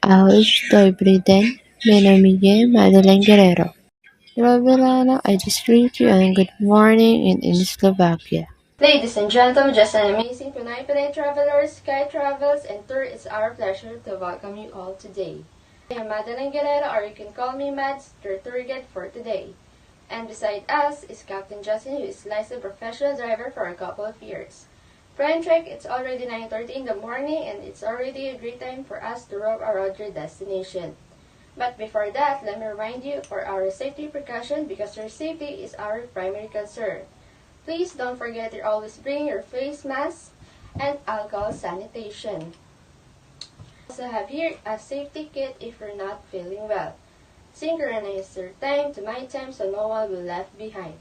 Estoy Britain, mi nombre Madeleine Guerrero. Roberano, I just greet you and good morning in Slovakia. Ladies and gentlemen, just an amazing Pinay travelers, Sky Travels, and Tour. It's our pleasure to welcome you all today. I am Madeline Guerrero, or you can call me Mads, your tour guide for today. And beside us is Captain Justin, who is licensed professional driver for a couple of years. Friend check, it's already 9:30 in the morning and it's already a great time for us to roam around your destination. But before that, let me remind you for our safety precaution because your safety is our primary concern. Please don't forget to always bring your face mask and alcohol sanitation. Also have here a safety kit if you're not feeling well. Synchronize your time to my time so no one will left behind.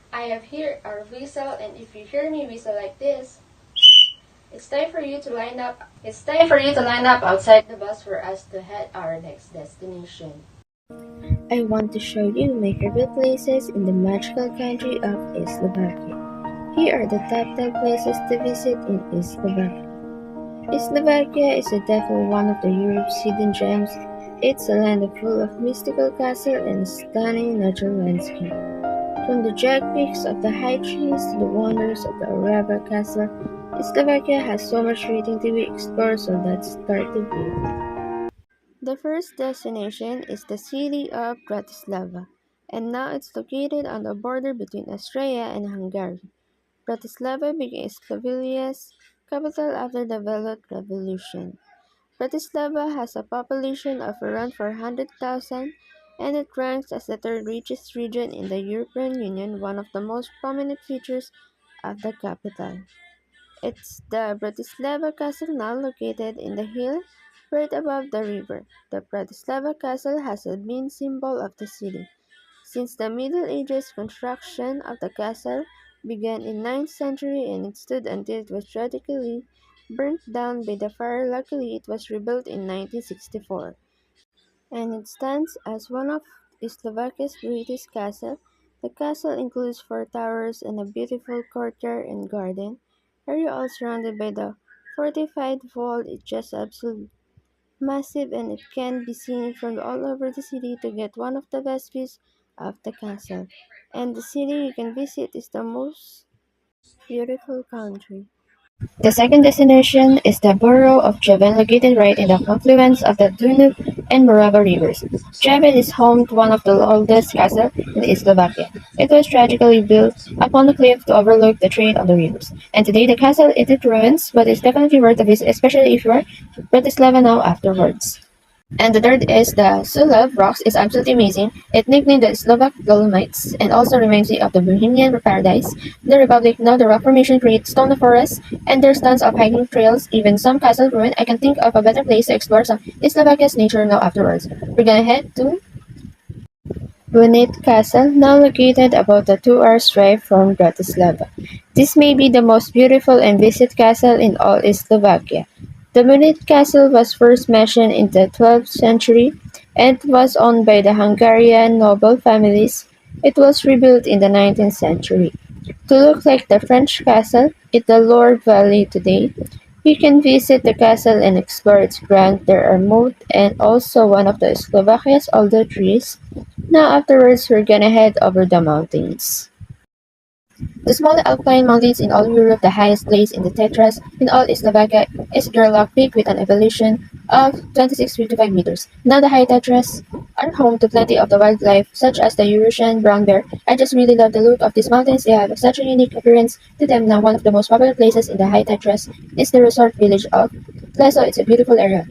I have here our whistle, and if you hear me whistle like this, it's time for you to line up. It's time for you to line up outside the bus for us to head our next destination. I want to show you my favorite places in the magical country of Slovakia. Here are the top 10 places to visit in Slovakia. Slovakia is definitely one of the Europe's hidden gems. It's a land full of mystical castles and stunning natural landscape. From the jagged peaks of the high trees to the wonders of the Orava Castle, Slovakia has so much waiting to be explored, so let's start the video. The first destination is the city of Bratislava, and now it's located on the border between Austria and Hungary. Bratislava became Slovakia's capital after the Velvet Revolution. Bratislava has a population of around 400,000, and it ranks as the third richest region in the European Union, one of the most prominent features of the capital. It's the Bratislava Castle, now located in the hill right above the river. The Bratislava Castle has been symbol of the city. Since the Middle Ages, construction of the castle began in 9th century and it stood until it was tragically burnt down by the fire. Luckily, it was rebuilt in 1964, and it stands as one of Slovakia's greatest castles. The castle includes 4 towers and a beautiful courtyard and garden area, all surrounded by the fortified wall. It's just absolutely massive, and it can be seen from all over the city to get one of the best views of the castle. And the city you can visit is the most beautiful country. The second destination is the borough of Javan, located right in the confluence of the Danube and Morava rivers. Javan is home to one of the oldest castles in Slovakia. It was tragically built upon the cliff to overlook the trade on the rivers. And today the castle is in ruins, but it's definitely worth a visit, especially if you are Bratislava now afterwards. And the third is the Sulav rocks is absolutely amazing. It nicknamed the Slovak Dolomites and also reminds me of the Bohemian paradise. The Republic, now the rock formation creates stone forests and there's tons of hiking trails, even some castle ruin. I can think of a better place to explore some Slovakia's nature now afterwards. We're gonna head to Brunete Castle, now located about a 2-hour drive from Bratislava. This may be the most beautiful and visited castle in all Slovakia. The Brunete Castle was first mentioned in the 12th century and was owned by the Hungarian noble families. It was rebuilt in the 19th century to look like the French castle in the Loire Valley today. You can visit the castle and explore its grounds. There are moat and also one of the Slovakia's oldest trees. Now afterwards we're gonna head over the mountains. The small alpine mountains in all Europe, the highest place in the Tetras in all Slovakia is Gerlach Peak with an elevation of 26.55 meters. Now the high Tetras are home to plenty of the wildlife such as the Eurasian brown bear. I just really love the look of these mountains. They have such a unique appearance to them. Now one of the most popular places in the high Tetras is the resort village of Pleso. It's a beautiful area.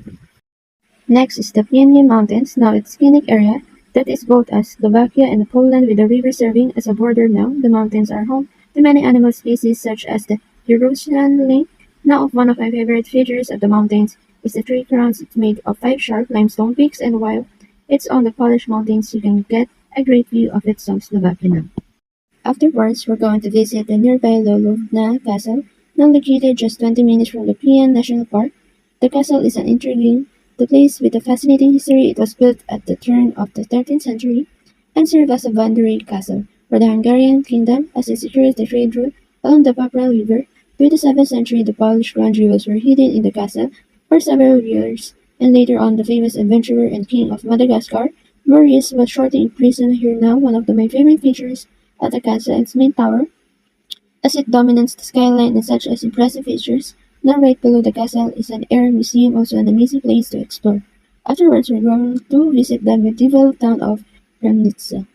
Next is the Pienier Mountains. Now it's scenic area that is both as Slovakia and Poland with the river serving as a border. Now the mountains are home to many animal species such as the Eurasian lynx. Now one of my favorite features of the mountains is the tree crowns. It's made of 5 sharp limestone peaks, and while it's on the polished mountains you can get a great view of it from Slovakia now. Afterwards, we're going to visit the nearby Lolovna Castle, now located just 20 minutes from the Pian National Park. The castle is an intriguing place with a fascinating history. It was built at the turn of the 13th century and served as a boundary castle for the Hungarian kingdom as it secures the trade route along the Papral River. During the 7th century, the Polish ground jewels were hidden in the castle for several years. and later on the famous adventurer and king of Madagascar. Maurice was shortly imprisoned here now, one of my favorite features at the castle its main tower, as it dominates the skyline and such as impressive features. Now right below the castle is an air museum, also an amazing place to explore. Afterwards, we're going to visit the medieval town of Kremnitsa.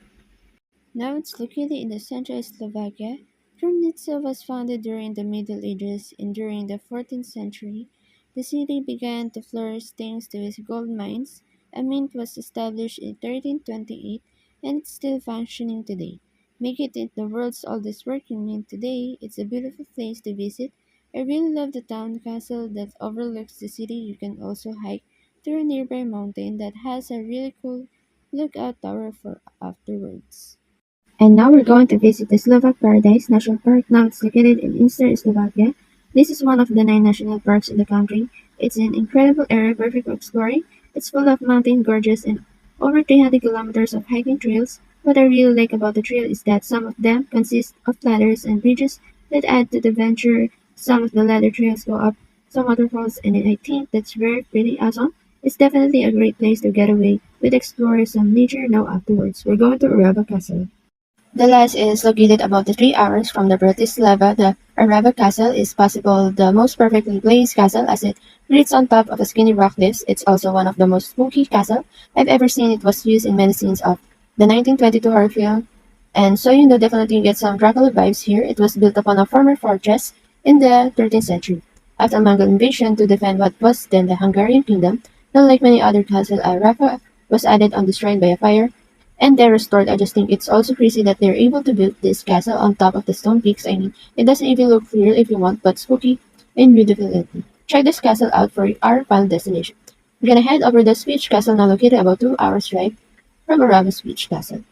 Now it's located in the central Slovakia. Kremnitsa was founded during the Middle Ages and during the 14th century. The city began to flourish thanks to its gold mines. A mint was established in 1328 and it's still functioning today. Making it the world's oldest working mint today, it's a beautiful place to visit. I really love the town castle that overlooks the city. You can also hike through a nearby mountain that has a really cool lookout tower for afterwards. And now we're going to visit the Slovak Paradise National Park. Now it's located in eastern Slovakia. This is one of the 9 national parks in the country. It's an incredible area perfect for exploring. It's full of mountain gorges and over 300 kilometers of hiking trails. What I really like about the trail is that some of them consist of ladders and bridges that add to the adventure. Some of the ladder trails go up some waterfalls, and I think that's very pretty awesome. It's definitely a great place to get away with explore some nature. Now afterwards, we're going to Uraba Castle. The last is located about 3 hours from the Bratislava. The Arava Castle is possible the most perfectly placed castle as it sits on top of a skinny rock cliffs. It's also one of the most spooky castle I've ever seen. It was used in many scenes of the 1922 horror film, and so you know definitely get some Dracula vibes here. It was built upon a former fortress in the 13th century after Mongol invasion to defend what was then the Hungarian kingdom. Unlike many other castles, Arava was added on destroyed by a fire and they're restored. I just think it's also crazy that they're able to build this castle on top of the stone peaks. I mean, it doesn't even look real if you want, but spooky and beautiful. Check this castle out for our final destination. We're gonna head over the Switch Castle now located about 2 hours drive from Arava Switch Castle.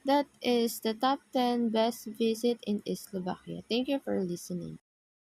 That is the top 10 best visit in Slovakia. Thank you for listening.